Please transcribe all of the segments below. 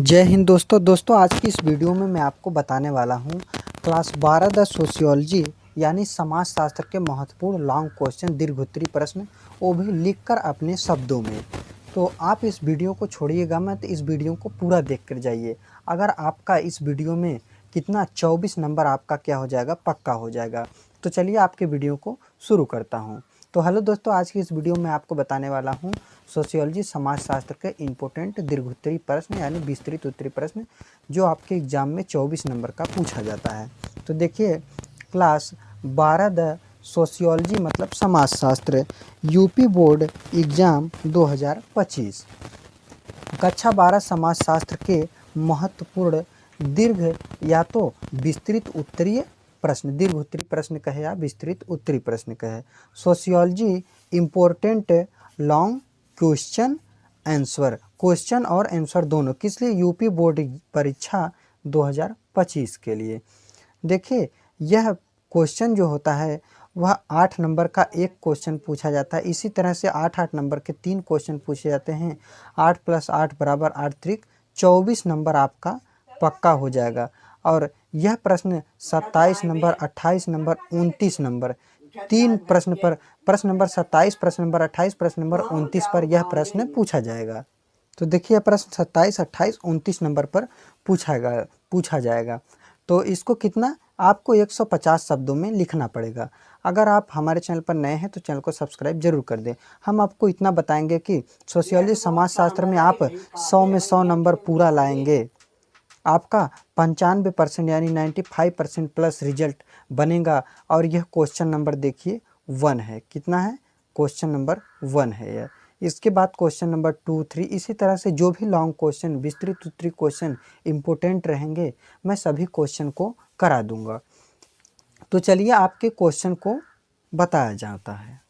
जय हिंद दोस्तों आज की इस वीडियो में मैं आपको बताने वाला हूँ क्लास 12 द सोशियोलॉजी यानी समाजशास्त्र के महत्वपूर्ण लॉन्ग क्वेश्चन दीर्घोत्तरी प्रश्न, वो भी लिखकर अपने शब्दों में। तो आप इस वीडियो को छोड़िएगा मत, इस वीडियो को पूरा देख कर जाइए। अगर आपका इस वीडियो में कितना 24 नंबर आपका क्या हो जाएगा, पक्का हो जाएगा। तो चलिए आपके वीडियो को शुरू करता हूँ। तो हेलो दोस्तों, आज की इस वीडियो में आपको बताने वाला हूँ सोशियोलॉजी समाजशास्त्र के इम्पोर्टेंट दीर्घोत्तरी प्रश्न यानी विस्तृत उत्तरी प्रश्न, जो आपके एग्जाम में 24 नंबर का पूछा जाता है। तो देखिए, क्लास 12 द सोशियोलॉजी मतलब समाजशास्त्र, यूपी बोर्ड एग्जाम 2025, कक्षा 12 समाजशास्त्र के महत्वपूर्ण दीर्घ या तो विस्तृत उत्तरीय प्रश्न, दीर्घ उत्तरी प्रश्न कहे या विस्तृत उत्तरी प्रश्न कहे। Sociology important long question answer, question और आंसर दोनों, किस लिए? यूपी बोर्ड परीक्षा 2025 के लिए। देखिए, यह क्वेश्चन जो होता है वह 8 नंबर का एक क्वेश्चन पूछा जाता है। इसी तरह से 8 नंबर के 3 क्वेश्चन पूछे जाते हैं। 8 + 8 = 8 त्रिक 24 नंबर आपका पक्का हो जाएगा। और यह प्रश्न 27 नंबर, 28 नंबर, 29 नंबर, 3 प्रश्न पर, प्रश्न नंबर 27, प्रश्न नंबर 28, प्रश्न नंबर 29 पर यह प्रश्न पूछा जाएगा। तो देखिए, प्रश्न 27, 28, 29 नंबर पर पूछा जाएगा। तो इसको कितना आपको 150 शब्दों में लिखना पड़ेगा। अगर आप हमारे चैनल पर नए हैं तो चैनल को सब्सक्राइब जरूर कर दें। हम आपको इतना बताएंगे कि सोशियोलॉजी समाजशास्त्र में आप 100 में 100 नंबर पूरा लाएंगे। आपका 95% यानी 95% प्लस रिजल्ट बनेगा। और यह क्वेश्चन नंबर देखिए 1 है। कितना है? क्वेश्चन नंबर 1 है यह। इसके बाद क्वेश्चन नंबर 2, 3, इसी तरह से जो भी लॉन्ग क्वेश्चन, विस्तृत उत्तरी क्वेश्चन इम्पोर्टेंट रहेंगे, मैं सभी क्वेश्चन को करा दूंगा। तो चलिए आपके क्वेश्चन को बताया जाता है।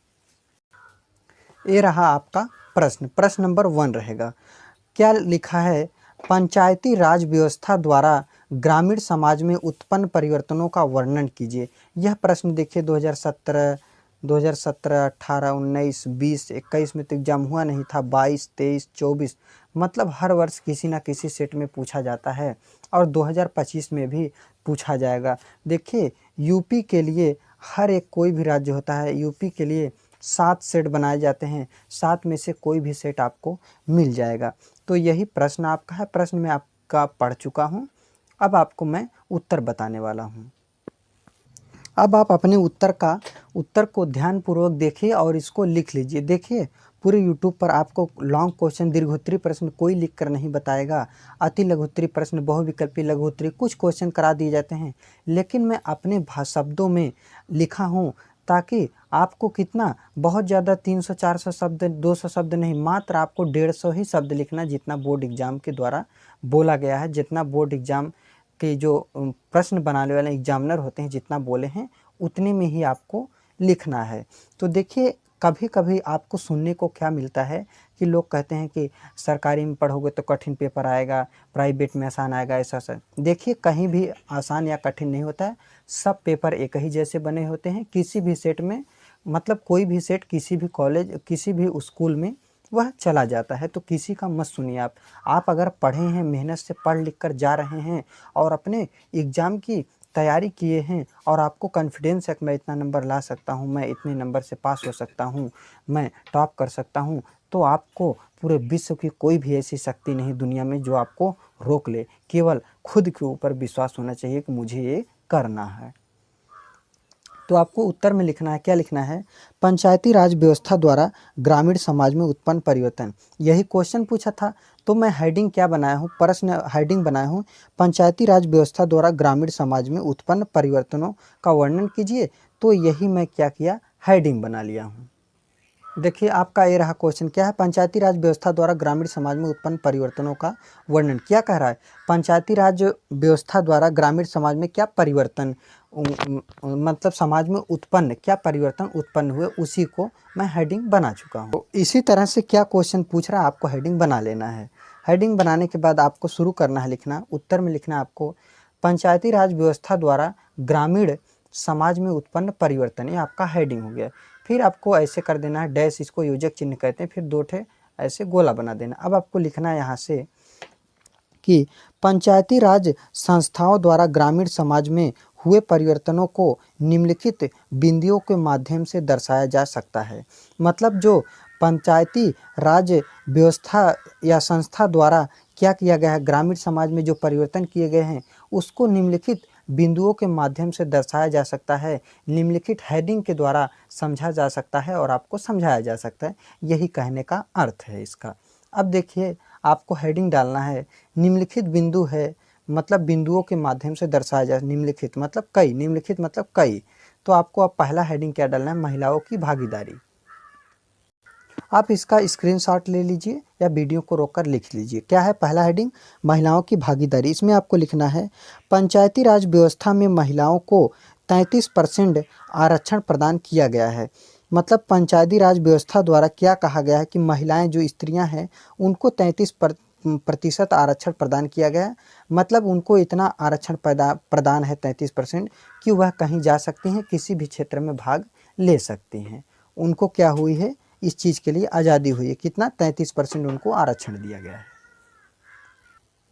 ये रहा आपका प्रश्न, प्रश्न नंबर 1 रहेगा। क्या लिखा है? पंचायती राज व्यवस्था द्वारा ग्रामीण समाज में उत्पन्न परिवर्तनों का वर्णन कीजिए। यह प्रश्न देखिए 2017, 18, 19, 20, 21 में तो एग्जाम हुआ नहीं था। 22, 23, 24 मतलब हर वर्ष किसी ना किसी सेट में पूछा जाता है और 2025 में भी पूछा जाएगा। देखिए, यूपी के लिए हर एक कोई भी राज्य होता है, यूपी के लिए 7 सेट बनाए जाते हैं। 7 में से कोई भी सेट आपको मिल जाएगा। तो यही प्रश्न आपका है। प्रश्न में आपका पढ़ चुका हूँ। अब आपको मैं उत्तर बताने वाला हूँ। अब आप अपने उत्तर को ध्यानपूर्वक देखिए और इसको लिख लीजिए। देखिए, पूरे यूट्यूब पर आपको लॉन्ग क्वेश्चन, दीर्घोत्तरी प्रश्न कोई लिख कर नहीं बताएगा। अति लघुत्तरी प्रश्न, बहुविकल्पी लघुत्तरी, कुछ क्वेश्चन करा दिए जाते हैं, लेकिन मैं अपने शब्दों में लिखा हूँ ताकि आपको कितना, बहुत ज़्यादा 300 400 शब्द, 200 शब्द नहीं, मात्र आपको 150 ही शब्द लिखना, जितना बोर्ड एग्जाम के द्वारा बोला गया है, जितना बोर्ड एग्जाम के जो प्रश्न बनाने वाले एग्जामिनर होते हैं जितना बोले हैं, उतने में ही आपको लिखना है। तो देखिए, कभी कभी आपको सुनने को क्या मिलता है कि लोग कहते हैं कि सरकारी में पढ़ोगे तो कठिन पेपर आएगा, प्राइवेट में आसान आएगा, ऐसा सर। देखिए, कहीं भी आसान या कठिन नहीं होता है। सब पेपर एक ही जैसे बने होते हैं। किसी भी सेट में, मतलब कोई भी सेट किसी भी कॉलेज, किसी भी स्कूल में वह चला जाता है। तो किसी का मत सुनिए। आप अगर पढ़े हैं, मेहनत से पढ़ लिख कर जा रहे हैं और अपने एग्ज़ाम की तैयारी किए हैं और आपको कॉन्फिडेंस है कि मैं इतना नंबर ला सकता हूँ, मैं इतने नंबर से पास हो सकता हूँ, मैं टॉप कर सकता हूँ, तो आपको पूरे विश्व की कोई भी ऐसी शक्ति नहीं दुनिया में जो आपको रोक ले। केवल खुद के ऊपर विश्वास होना चाहिए कि मुझे ये करना है। तो आपको उत्तर में लिखना है, क्या लिखना है? पंचायती राज व्यवस्था द्वारा ग्रामीण समाज में उत्पन्न परिवर्तन। यही क्वेश्चन पूछा था। तो मैं हेडिंग क्या बनाया हूँ, प्रश्न हेडिंग बनाया हूँ, पंचायती राज व्यवस्था द्वारा ग्रामीण समाज में उत्पन्न परिवर्तनों का वर्णन कीजिए। तो यही मैं क्या किया, हेडिंग बना लिया हूँ। देखिए, आपका ये रहा क्वेश्चन, क्या है? पंचायती राज व्यवस्था द्वारा ग्रामीण समाज में उत्पन्न परिवर्तनों का वर्णन। क्या कह रहा है? पंचायती राज व्यवस्था द्वारा ग्रामीण समाज में क्या परिवर्तन, मतलब समाज में उत्पन्न क्या परिवर्तन उत्पन्न हुए, उसी को मैं हेडिंग बना चुका हूँ। तो इसी तरह से क्या क्वेश्चन पूछ रहा है, आपको हेडिंग बना लेना है। हेडिंग बनाने के बाद आपको शुरू करना है लिखना। उत्तर में लिखना है आपको, पंचायती राज व्यवस्था द्वारा ग्रामीण समाज में उत्पन्न परिवर्तन। ये आपका हेडिंग हो गया। फिर आपको ऐसे कर देना है डैश, इसको योजक चिन्ह कहते हैं, फिर 2 ठे ऐसे गोला बना देना। अब आपको लिखना है यहाँ से कि पंचायती राज संस्थाओं द्वारा ग्रामीण समाज में हुए परिवर्तनों को निम्नलिखित बिंदुओं के माध्यम से दर्शाया जा सकता है। मतलब जो पंचायती राज व्यवस्था या संस्था द्वारा क्या किया गया है, ग्रामीण समाज में जो परिवर्तन किए गए हैं उसको निम्नलिखित बिंदुओं के माध्यम से दर्शाया जा सकता है, निम्नलिखित हेडिंग के द्वारा समझा जा सकता है और आपको समझाया जा सकता है। यही कहने का अर्थ है इसका। अब देखिए, आपको हेडिंग डालना है, निम्नलिखित बिंदु है मतलब बिंदुओं के माध्यम से दर्शाया जाए। निम्नलिखित मतलब कई, निम्नलिखित मतलब कई। तो आपको अब पहला हेडिंग क्या डालना है, महिलाओं की भागीदारी। आप इसका स्क्रीनशॉट ले लीजिए या वीडियो को रोककर लिख लीजिए। क्या है पहला हेडिंग, महिलाओं की भागीदारी। इसमें आपको लिखना है पंचायती राज व्यवस्था में महिलाओं को 33% आरक्षण प्रदान किया गया है। मतलब पंचायती राज व्यवस्था द्वारा क्या कहा गया है कि महिलाएं जो स्त्रियां हैं उनको 33% आरक्षण प्रदान किया गया है। मतलब उनको इतना आरक्षण प्रदान है 33% कि वह कहीं जा सकती हैं, किसी भी क्षेत्र में भाग ले सकती हैं। उनको क्या हुई है, इस चीज़ के लिए आज़ादी हुई है। कितना, 33% उनको आरक्षण दिया गया है।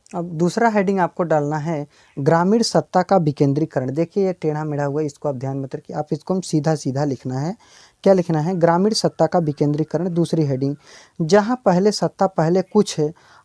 अब दूसरा हेडिंग आपको डालना है ग्रामीण सत्ता का विकेंद्रीकरण। देखिए ये टेढ़ा मेढ़ा हुआ है, इसको आप ध्यान मत रखिए, आप इसको सीधा सीधा लिखना है। क्या लिखना है, ग्रामीण सत्ता का विकेंद्रीकरण। दूसरी हेडिंग, जहाँ पहले सत्ता पहले कुछ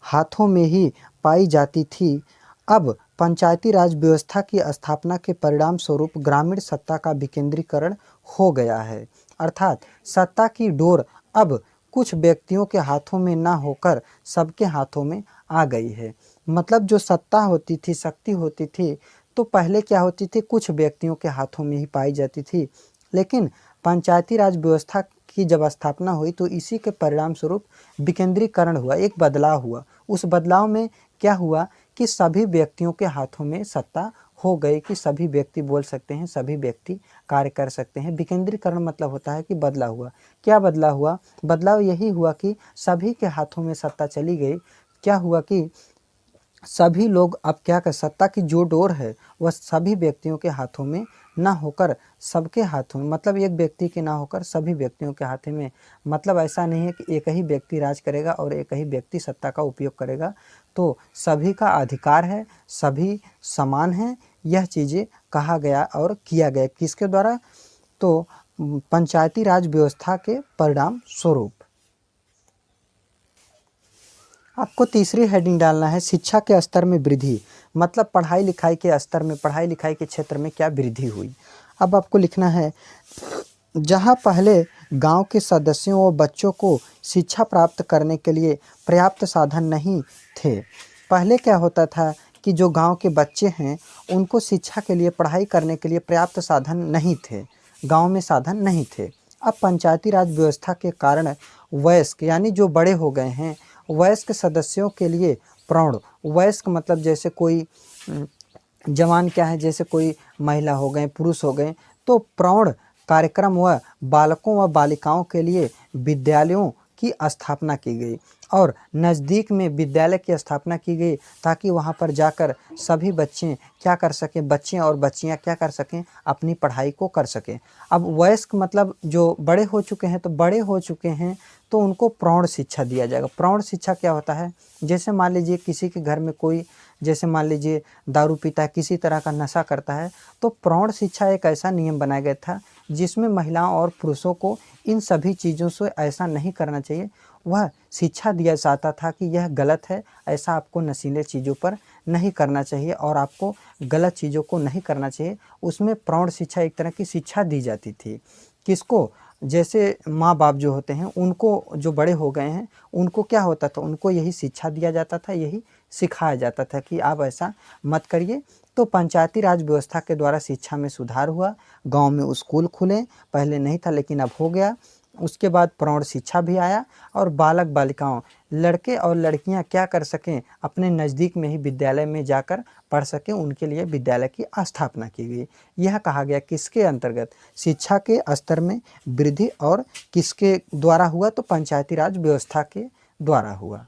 हाथों में ही पाई जाती थी, अब पंचायती राज व्यवस्था की स्थापना के परिणाम स्वरूप ग्रामीण सत्ता का विकेंद्रीकरण हो गया है। अर्थात सत्ता की डोर अब कुछ व्यक्तियों के हाथों में ना होकर सबके हाथों में आ गई है। मतलब जो सत्ता होती थी, शक्ति होती थी, तो पहले क्या होती थी, कुछ व्यक्तियों के हाथों में ही पाई जाती थी। लेकिन पंचायती राज व्यवस्था की जब स्थापना हुई तो इसी के परिणाम स्वरूप विकेंद्रीकरण हुआ, एक बदलाव हुआ। उस बदलाव में क्या हुआ कि सभी व्यक्तियों के हाथों में सत्ता हो गई, कि सभी व्यक्ति बोल सकते हैं, सभी व्यक्ति कार्य कर सकते हैं। विकेंद्रीकरण मतलब होता है कि बदला हुआ। क्या बदला हुआ, बदलाव यही हुआ कि सभी के हाथों में सत्ता चली गई। क्या हुआ कि सभी लोग अब क्या कर, सत्ता की जो डोर है वह सभी व्यक्तियों के हाथों में ना होकर सबके हाथों में, मतलब एक व्यक्ति के ना होकर सभी व्यक्तियों के हाथों में। मतलब ऐसा नहीं है कि एक ही व्यक्ति राज करेगा और एक ही व्यक्ति सत्ता का उपयोग करेगा। तो सभी का अधिकार है, सभी समान हैं, यह चीज़ें कहा गया और किया गया। किसके द्वारा, तो पंचायती राज व्यवस्था के परिणाम स्वरूप। आपको तीसरी हेडिंग डालना है शिक्षा के स्तर में वृद्धि। मतलब पढ़ाई लिखाई के स्तर में, पढ़ाई लिखाई के क्षेत्र में क्या वृद्धि हुई। अब आपको लिखना है, जहां पहले गांव के सदस्यों व बच्चों को शिक्षा प्राप्त करने के लिए पर्याप्त साधन नहीं थे। पहले क्या होता था कि जो गांव के बच्चे हैं उनको शिक्षा के लिए, पढ़ाई करने के लिए पर्याप्त साधन नहीं थे, गांव में साधन नहीं थे। अब पंचायती राज व्यवस्था के कारण वयस्क यानी जो बड़े हो गए हैं, वयस्क सदस्यों के लिए प्रौढ़, वयस्क मतलब जैसे कोई जवान क्या है, जैसे कोई महिला हो गए, पुरुष हो गए, तो प्रौढ़ कार्यक्रम व बालकों व बालिकाओं के लिए विद्यालयों की स्थापना की गई और नज़दीक में विद्यालय की स्थापना की गई ताकि वहां पर जाकर सभी बच्चे क्या कर सकें, बच्चे और बच्चियां क्या कर सकें, अपनी पढ़ाई को कर सकें। अब वयस्क मतलब जो बड़े हो चुके हैं, तो बड़े हो चुके हैं तो उनको प्रौढ़ शिक्षा दिया जाएगा। प्रौढ़ शिक्षा क्या होता है, जैसे मान लीजिए किसी के घर में कोई, जैसे मान लीजिए दारू पीता है, किसी तरह का नशा करता है, तो प्रौढ़ शिक्षा एक ऐसा नियम बनाया गया था जिसमें महिलाओं और पुरुषों को इन सभी चीज़ों से ऐसा नहीं करना चाहिए। वह शिक्षा दिया जाता था कि यह गलत है, ऐसा आपको नशीले चीज़ों पर नहीं करना चाहिए और आपको गलत चीज़ों को नहीं करना चाहिए। उसमें प्रौढ़ शिक्षा एक तरह की शिक्षा दी जाती थी। किसको, जैसे माँ बाप जो होते हैं उनको, जो बड़े हो गए हैं उनको क्या होता था, उनको यही शिक्षा दिया जाता था, यही सिखाया जाता था कि आप ऐसा मत करिए। तो पंचायती राज व्यवस्था के द्वारा शिक्षा में सुधार हुआ, गांव में स्कूल खुले, पहले नहीं था लेकिन अब हो गया। उसके बाद प्रौढ़ शिक्षा भी आया और बालक बालिकाओं, लड़के और लड़कियां क्या कर सकें, अपने नज़दीक में ही विद्यालय में जाकर पढ़ सकें, उनके लिए विद्यालय की स्थापना की गई। यह कहा गया किसके अंतर्गत, शिक्षा के स्तर में वृद्धि, और किसके द्वारा हुआ, तो पंचायती राज व्यवस्था के द्वारा हुआ।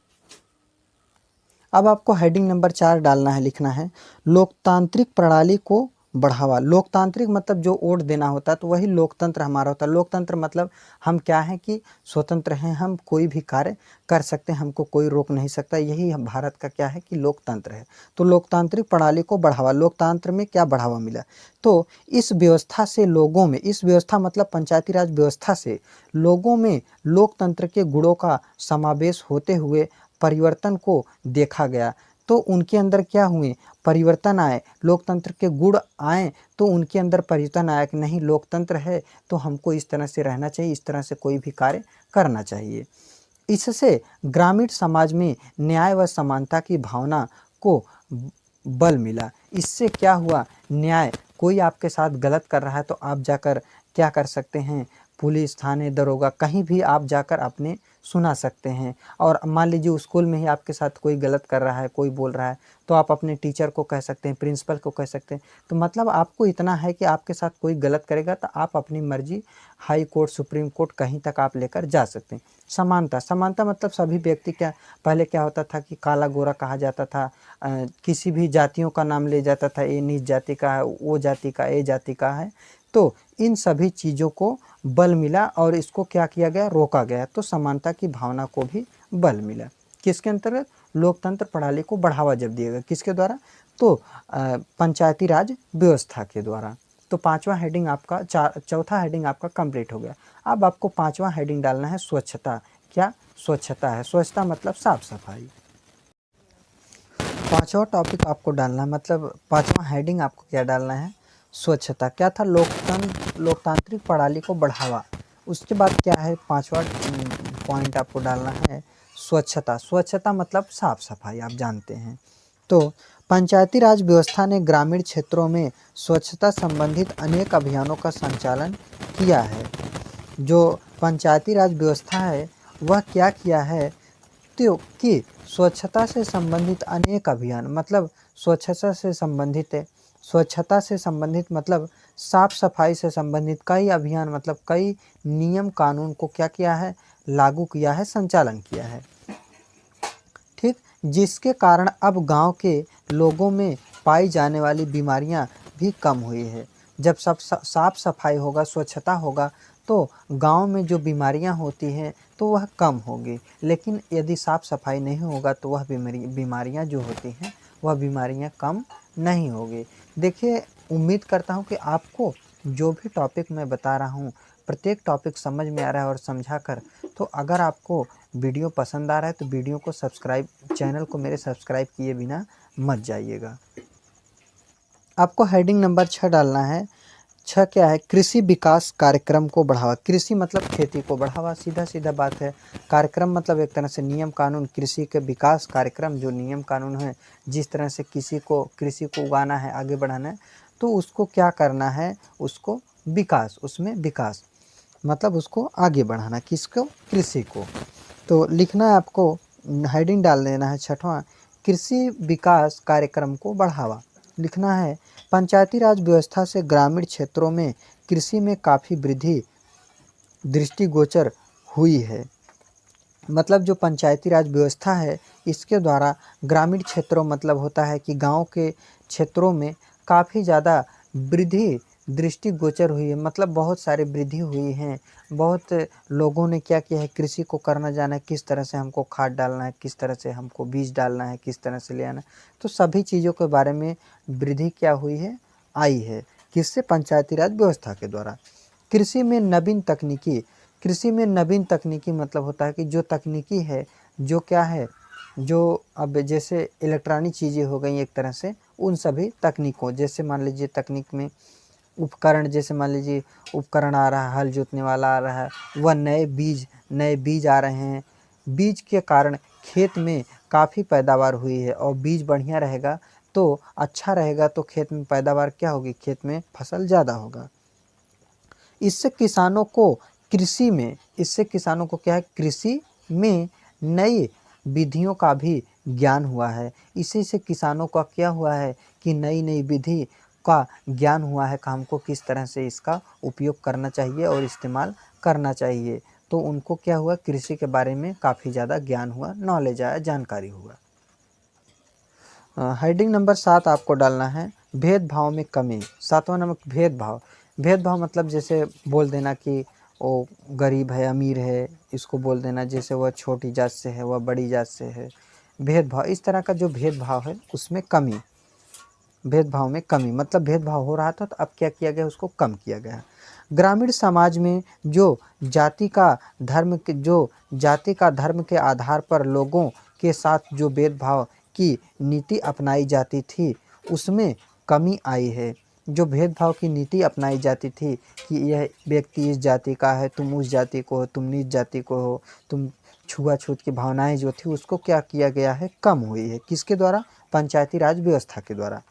अब आपको हेडिंग नंबर 4 डालना है, लिखना है लोकतांत्रिक प्रणाली को बढ़ावा। लोकतांत्रिक मतलब जो वोट देना होता है तो वही लोकतंत्र हमारा होता है। लोकतंत्र मतलब हम क्या हैं कि स्वतंत्र हैं, हम कोई भी कार्य कर सकते हैं, हमको कोई रोक नहीं सकता। यही हम भारत का क्या है कि लोकतंत्र है। तो लोकतांत्रिक प्रणाली को बढ़ावा, लोकतंत्र में क्या बढ़ावा मिला, तो इस व्यवस्था से लोगों में, इस व्यवस्था मतलब पंचायती राज व्यवस्था से लोगों में लोकतंत्र के गुणों का समावेश होते हुए परिवर्तन को देखा गया। तो उनके अंदर क्या हुए, परिवर्तन आए, लोकतंत्र के गुण आए, तो उनके अंदर परिवर्तन आया कि नहीं लोकतंत्र है तो हमको इस तरह से रहना चाहिए, इस तरह से कोई भी कार्य करना चाहिए। इससे ग्रामीण समाज में न्याय व समानता की भावना को बल मिला। इससे क्या हुआ, न्याय, कोई आपके साथ गलत कर रहा है तो आप जाकर क्या कर सकते हैं, पुलिस थाने दरोगा कहीं भी आप जाकर अपने सुना सकते हैं। और मान लीजिए स्कूल में ही आपके साथ कोई गलत कर रहा है, कोई बोल रहा है, तो आप अपने टीचर को कह सकते हैं, प्रिंसिपल को कह सकते हैं। तो मतलब आपको इतना है कि आपके साथ कोई गलत करेगा तो आप अपनी मर्जी हाई कोर्ट, सुप्रीम कोर्ट कहीं तक आप लेकर जा सकते हैं। समानता, समानता मतलब सभी व्यक्ति, क्या पहले क्या होता था कि काला गोरा कहा जाता था, किसी भी जातियों का नाम ले जाता था, ये नीच जाति का है, वो जाति का, ये जाति का है। तो इन सभी चीज़ों को बल मिला और इसको क्या किया गया, रोका गया। तो समानता की भावना को भी बल मिला। किसके अंतर्गत, लोकतंत्र प्रणाली को बढ़ावा जब दिया गया, किसके द्वारा, तो पंचायती राज व्यवस्था के द्वारा। तो पांचवा हेडिंग आपका, चौथा हेडिंग आपका कंप्लीट हो गया। अब आपको पांचवा हेडिंग डालना है स्वच्छता। क्या स्वच्छता है, स्वच्छता मतलब साफ सफाई। पांचवा टॉपिक आपको डालना है, मतलब पांचवा हेडिंग आपको क्या डालना है, स्वच्छता। क्या था, लोकतांत्रिक प्रणाली को बढ़ावा। उसके बाद क्या है, पांचवा पॉइंट आपको डालना है स्वच्छता। स्वच्छता मतलब साफ सफाई, आप जानते हैं। तो पंचायती राज व्यवस्था ने ग्रामीण क्षेत्रों में स्वच्छता संबंधित अनेक अभियानों का संचालन किया है। जो पंचायती राज व्यवस्था है वह क्या किया है, तो कि स्वच्छता से संबंधित अनेक अभियान, मतलब स्वच्छता से संबंधित है, स्वच्छता से संबंधित मतलब साफ सफाई से संबंधित कई अभियान, मतलब कई नियम कानून को क्या किया है, लागू किया है, संचालन किया है। ठीक, जिसके कारण अब गांव के लोगों में पाई जाने वाली बीमारियां भी कम हुई है। जब सब साफ सफाई होगा, स्वच्छता होगा, तो गांव में जो बीमारियां होती हैं तो वह कम होगी। लेकिन यदि साफ सफाई नहीं होगा तो वह बीमारियां जो होती हैं वह बीमारियां कम नहीं होगी। देखिए, उम्मीद करता हूं कि आपको जो भी टॉपिक मैं बता रहा हूं प्रत्येक टॉपिक समझ में आ रहा है और समझा कर। तो अगर आपको वीडियो पसंद आ रहा है तो वीडियो को सब्सक्राइब, चैनल को मेरे सब्सक्राइब किए बिना मत जाइएगा। आपको हेडिंग नंबर 6 डालना है। 6 क्या है, कृषि विकास कार्यक्रम को बढ़ावा। कृषि मतलब खेती को बढ़ावा, सीधा सीधा बात है। कार्यक्रम मतलब एक तरह से नियम कानून, कृषि के विकास कार्यक्रम जो नियम कानून है, जिस तरह से कृषि को उगाना है, आगे बढ़ाना है, तो उसको क्या करना है, उसको विकास, उसमें विकास मतलब उसको आगे बढ़ाना, किसको, कृषि को। तो लिखना है आपको, हेडिंग डाल देना है छठवां, कृषि विकास कार्यक्रम को बढ़ावा। लिखना है, पंचायती राज व्यवस्था से ग्रामीण क्षेत्रों में कृषि में काफ़ी वृद्धि दृष्टिगोचर हुई है। मतलब जो पंचायती राज व्यवस्था है इसके द्वारा ग्रामीण क्षेत्रों, मतलब होता है कि गांव के क्षेत्रों में काफ़ी ज़्यादा वृद्धि दृष्टिगोचर हुई है, मतलब बहुत सारी वृद्धि हुई हैं। बहुत लोगों ने क्या किया है, कृषि को करना जाना है, किस तरह से हमको खाद डालना है, किस तरह से हमको बीज डालना है, किस तरह से ले आना है, तो सभी चीज़ों के बारे में वृद्धि क्या हुई है, आई है। किससे, पंचायती राज व्यवस्था के द्वारा। कृषि में नवीन तकनीकी, कृषि में नवीन तकनीकी मतलब होता है कि जो तकनीकी है, जो क्या है, जो अब जैसे इलेक्ट्रॉनिक चीज़ें हो गई एक तरह से, उन सभी तकनीकों, जैसे मान लीजिए तकनीक में उपकरण, जैसे मान लीजिए उपकरण आ रहा है, हल जोतने वाला आ रहा है, वह नए बीज आ रहे हैं। बीज के कारण खेत में काफ़ी पैदावार हुई है, और बीज बढ़िया रहेगा तो अच्छा रहेगा, तो खेत में पैदावार क्या होगी, खेत में फसल ज़्यादा होगा। इससे किसानों को क्या है, कृषि में नई विधियों का भी ज्ञान हुआ है। इसी से किसानों का क्या हुआ है कि नई नई विधि का ज्ञान हुआ है कि हमको किस तरह से इसका उपयोग करना चाहिए और इस्तेमाल करना चाहिए। तो उनको क्या हुआ, कृषि के बारे में काफ़ी ज़्यादा ज्ञान हुआ, नॉलेज आया, जानकारी हुआ। हेडिंग नंबर 7 आपको डालना है भेदभाव में कमी। 7वां नंबर भेदभाव। भेदभाव मतलब जैसे बोल देना कि वो गरीब है अमीर है, इसको बोल देना जैसे वह छोटी जात से है वह बड़ी जात से है। भेदभाव, इस तरह का जो भेदभाव है उसमें कमी। भेदभाव में कमी मतलब भेदभाव हो रहा था तो अब क्या किया गया, उसको कम किया गया। ग्रामीण समाज में जो जाति का धर्म के आधार पर लोगों के साथ जो भेदभाव की नीति अपनाई जाती थी उसमें कमी आई है। जो भेदभाव की नीति अपनाई जाती थी कि यह व्यक्ति इस जाति का है, तुम उस जाति को हो, तुम नीच जाति को हो, तुम छुआछूत की भावनाएं जो थी उसको क्या किया गया है, कम हुई है। किसके द्वारा? पंचायती राज व्यवस्था के द्वारा।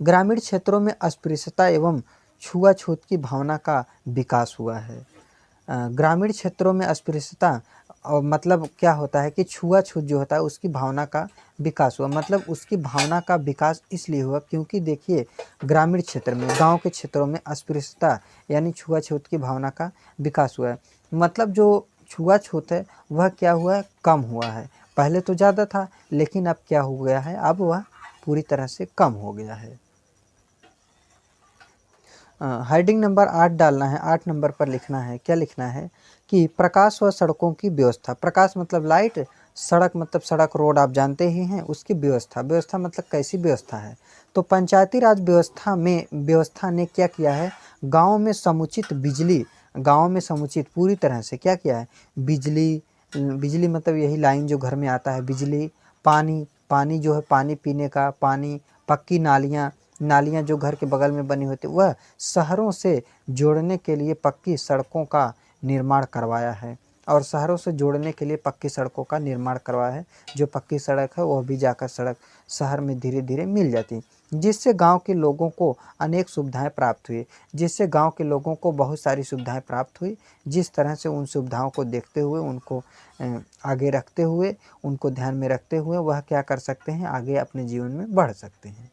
ग्रामीण क्षेत्रों में अस्पृश्यता एवं छुआछूत की भावना का विकास हुआ है। ग्रामीण क्षेत्रों में अस्पृश्यता और मतलब क्या होता है कि छुआछूत जो होता है उसकी भावना का विकास हुआ। मतलब उसकी भावना का विकास इसलिए हुआ क्योंकि देखिए ग्रामीण क्षेत्र में, गांव के क्षेत्रों में अस्पृश्यता यानी छुआछूत की भावना का विकास हुआ है। मतलब जो छुआछूत है वह क्या हुआ है, कम हुआ है। पहले तो ज़्यादा था लेकिन अब क्या हो गया है, अब वह पूरी तरह से कम हो गया है। हेडिंग नंबर 8 डालना है। 8 नंबर पर लिखना है, क्या लिखना है कि प्रकाश व सड़कों की व्यवस्था। प्रकाश मतलब लाइट, सड़क मतलब सड़क रोड आप जानते ही हैं, उसकी व्यवस्था। व्यवस्था मतलब कैसी व्यवस्था है, तो पंचायती राज व्यवस्था ने क्या किया है, गाँव में समुचित बिजली, गाँव में समुचित पूरी तरह से क्या किया है, बिजली मतलब यही लाइन जो घर में आता है, बिजली, पानी जो है पानी पीने का पानी, पक्की नालियाँ जो घर के बगल में बनी होती वह शहरों से जोड़ने के लिए पक्की सड़कों का निर्माण करवाया है। और शहरों से जोड़ने के लिए पक्की सड़कों का निर्माण करवाया है। जो पक्की सड़क है वह भी जाकर सड़क शहर में धीरे धीरे मिल जाती, जिससे गांव के लोगों को अनेक सुविधाएं प्राप्त हुई। जिससे गांव के लोगों को बहुत सारी सुविधाएं प्राप्त हुई। जिस तरह से उन सुविधाओं को देखते हुए, उनको आगे रखते हुए, उनको ध्यान में रखते हुए वह क्या कर सकते हैं, आगे अपने जीवन में बढ़ सकते हैं।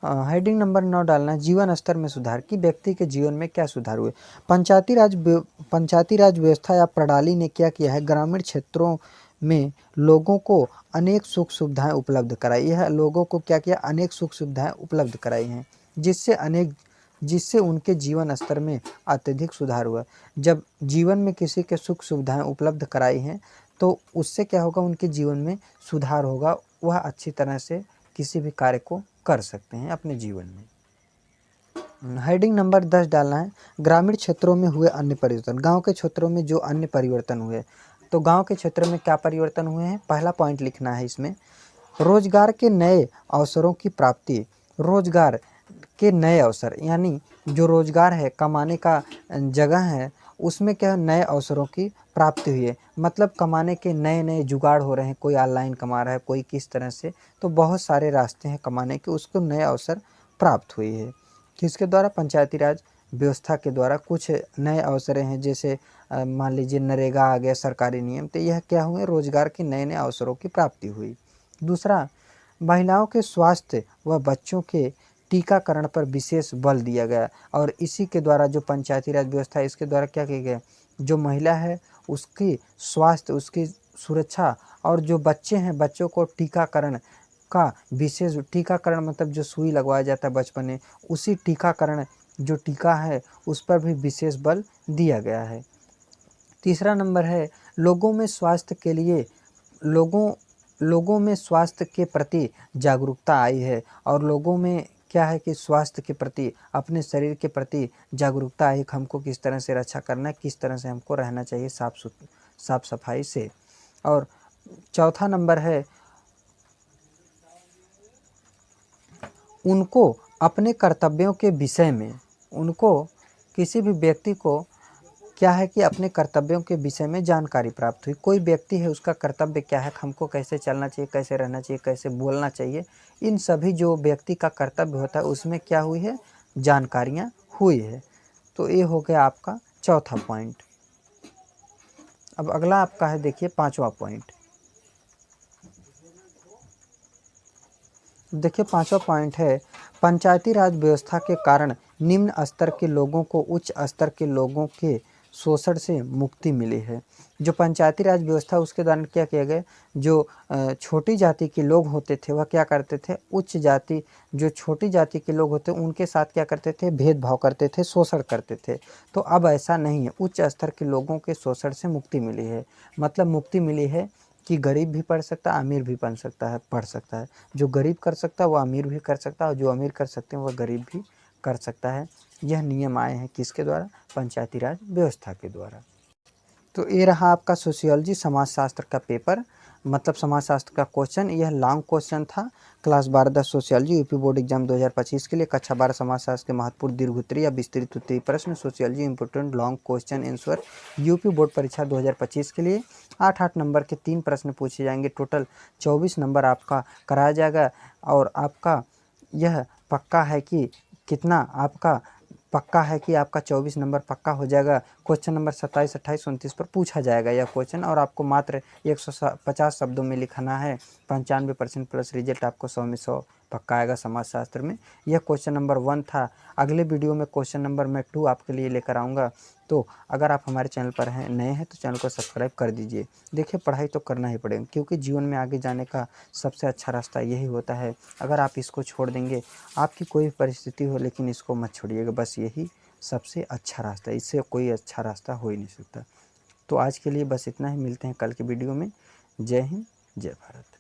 हेडिंग नंबर 9 डालना है, जीवन स्तर में सुधार। कि व्यक्ति के जीवन में क्या सुधार हुए। पंचायती राज व्यवस्था या प्रणाली ने क्या किया है, ग्रामीण क्षेत्रों में लोगों को अनेक सुख सुविधाएं उपलब्ध कराई है। लोगों को क्या किया, अनेक सुख सुविधाएं उपलब्ध कराई हैं, जिससे उनके जीवन स्तर में अत्यधिक सुधार हुआ। जब जीवन में किसी के सुख सुविधाएं उपलब्ध कराई हैं तो उससे क्या होगा, उनके जीवन में सुधार होगा। वह अच्छी तरह से किसी भी कार्य को कर सकते हैं अपने जीवन में। हेडिंग नंबर 10 डालना है, ग्रामीण क्षेत्रों में हुए अन्य परिवर्तन। गांव के क्षेत्रों में जो अन्य परिवर्तन हुए, तो गांव के क्षेत्र में क्या परिवर्तन हुए हैं, पहला पॉइंट लिखना है इसमें, रोजगार के नए अवसरों की प्राप्ति। रोजगार के नए अवसर यानी जो रोजगार है, कमाने का जगह है, उसमें क्या नए अवसरों की प्राप्ति हुई है। मतलब कमाने के नए नए जुगाड़ हो रहे हैं, कोई ऑनलाइन कमा रहा है, कोई किस तरह से, तो बहुत सारे रास्ते हैं कमाने के, उसको नए अवसर प्राप्त हुई है। किसके द्वारा, पंचायती राज व्यवस्था के द्वारा कुछ नए अवसर हैं। जैसे मान लीजिए नरेगा आ गया, सरकारी नियम, तो यह क्या हुए, रोजगार के नए नए अवसरों की प्राप्ति हुई। दूसरा, महिलाओं के स्वास्थ्य व बच्चों के टीकाकरण पर विशेष बल दिया गया। और इसी के द्वारा जो पंचायती राज व्यवस्था है इसके द्वारा क्या किया गया, जो महिला है उसकी स्वास्थ्य, उसकी सुरक्षा, और जो बच्चे हैं बच्चों को टीकाकरण का विशेष, टीकाकरण मतलब जो सुई लगवाया जाता है बचपन में, उसी टीकाकरण जो टीका है उस पर भी विशेष बल दिया गया है। तीसरा नंबर है, लोगों में स्वास्थ्य के लिए लोगों में स्वास्थ्य के प्रति जागरूकता आई है। और लोगों में क्या है कि स्वास्थ्य के प्रति, अपने शरीर के प्रति जागरूकता आई, हमको किस तरह से रक्षा करना है, किस तरह से हमको रहना चाहिए साफ सफाई से। और चौथा नंबर है, उनको अपने कर्तव्यों के विषय में, उनको किसी भी व्यक्ति को क्या है कि अपने कर्तव्यों के विषय में जानकारी प्राप्त हुई। कोई व्यक्ति है उसका कर्तव्य क्या है, हमको कैसे चलना चाहिए, कैसे रहना चाहिए, कैसे बोलना चाहिए, इन सभी जो व्यक्ति का कर्तव्य होता है उसमें क्या हुई है, जानकारियाँ हुई है। तो ये हो गया आपका चौथा पॉइंट। अब अगला आपका है, देखिए 5वां पॉइंट। देखिए 5वां पॉइंट है, पंचायती राज व्यवस्था के कारण निम्न स्तर के लोगों को उच्च स्तर के लोगों के शोषण से मुक्ति मिली है। जो पंचायती राज व्यवस्था उसके दौरान क्या किया गया, जो छोटी जाति के लोग होते थे वह क्या करते थे, उच्च जाति जो छोटी जाति के लोग होते उनके साथ क्या करते थे, भेदभाव करते थे, शोषण करते थे। तो अब ऐसा नहीं है, उच्च स्तर के लोगों के शोषण से मुक्ति मिली है। मतलब मुक्ति मिली है कि गरीब भी पढ़ सकता है, अमीर भी बन सकता है, पढ़ सकता है। जो गरीब कर सकता है वो अमीर भी कर सकता है, और जो अमीर कर सकते हैं वह गरीब भी कर सकता है। यह नियम आए हैं किसके द्वारा, पंचायती राज व्यवस्था के द्वारा। तो ये रहा आपका सोशियोलॉजी समाजशास्त्र का पेपर, मतलब समाजशास्त्र का क्वेश्चन। यह लॉन्ग क्वेश्चन था। Class 12 sociology UP board exam 2025 के लिए कक्षा 12 समाजशास्त्र के महत्वपूर्ण दीर्घोत्तरीय या विस्तृत उत्तरीय प्रश्न sociology important long question answer UP board परीक्षा 2025 के लिए 8 नंबर के 3 प्रश्न पूछे जाएंगे। टोटल 24 नंबर आपका कराया जाएगा। और आपका यह पक्का है कि कितना आपका पक्का है कि आपका 24 नंबर पक्का हो जाएगा। क्वेश्चन नंबर 27, 28, 29 पर पूछा जाएगा यह क्वेश्चन, और आपको मात्र 150 शब्दों में लिखना है। 95% प्लस रिजल्ट आपको 100 में 100 पक्का आएगा समाजशास्त्र में। यह क्वेश्चन नंबर 1 था। अगले वीडियो में क्वेश्चन नंबर मैं 2 आपके लिए लेकर आऊँगा। तो अगर आप हमारे चैनल पर हैं, नए हैं, तो चैनल को सब्सक्राइब कर दीजिए। देखिए, पढ़ाई तो करना ही पड़ेगा, क्योंकि जीवन में आगे जाने का सबसे अच्छा रास्ता यही होता है। अगर आप इसको छोड़ देंगे, आपकी कोई परिस्थिति हो, लेकिन इसको मत छोड़िएगा। बस यही सबसे अच्छा रास्ता है, इससे कोई अच्छा रास्ता हो ही नहीं सकता। तो आज के लिए बस इतना ही, मिलते हैं कल के वीडियो में। जय हिंद, जय भारत।